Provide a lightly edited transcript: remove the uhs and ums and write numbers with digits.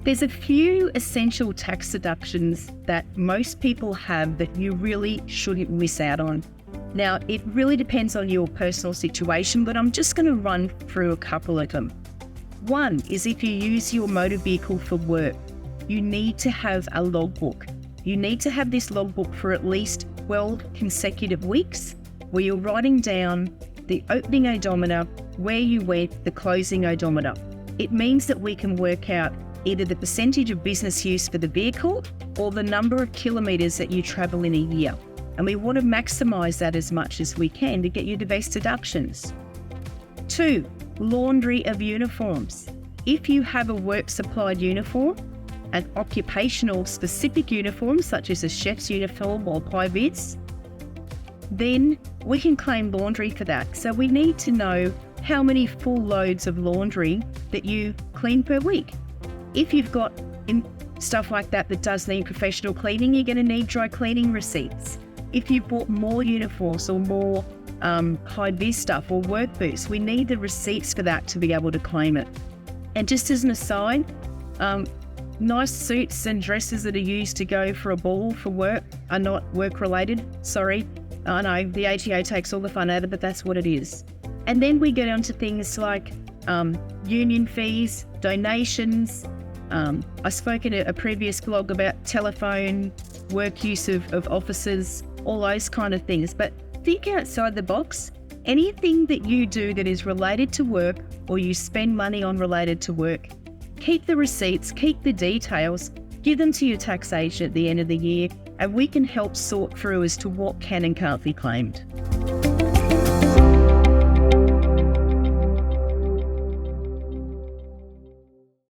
There's a few essential tax deductions that most people have that you really shouldn't miss out on. Now, it really depends on your personal situation, but I'm just going to run through a couple of them. One is if you use your motor vehicle for work, you need to have a logbook. You need to have this logbook for at least 12 consecutive weeks where you're writing down the opening odometer, where you went, the closing odometer. It means that we can work out either the percentage of business use for the vehicle or the number of kilometres that you travel in a year. And we want to maximise that as much as we can to get you the best deductions. 2, laundry of uniforms. If you have a work supplied uniform, an occupational specific uniform such as a chef's uniform or pivots, then we can claim laundry for that. So we need to know how many full loads of laundry that you clean per week. If you've got stuff like that does need professional cleaning, you're going to need dry cleaning receipts. If you bought more uniforms or more high-vis stuff or work boots, we need the receipts for that to be able to claim it. And just as an aside, nice suits and dresses that are used to go for a ball for work are not work-related. Sorry. I know the ATO takes all the fun out of it, but that's what it is. And then we get onto things like union fees, donations. I spoke in a previous blog about telephone, work use of offices, all those kind of things. But think outside the box. Anything that you do that is related to work or you spend money on related to work, keep the receipts, keep the details, give them to your tax agent at the end of the year, and we can help sort through as to what can and can't be claimed.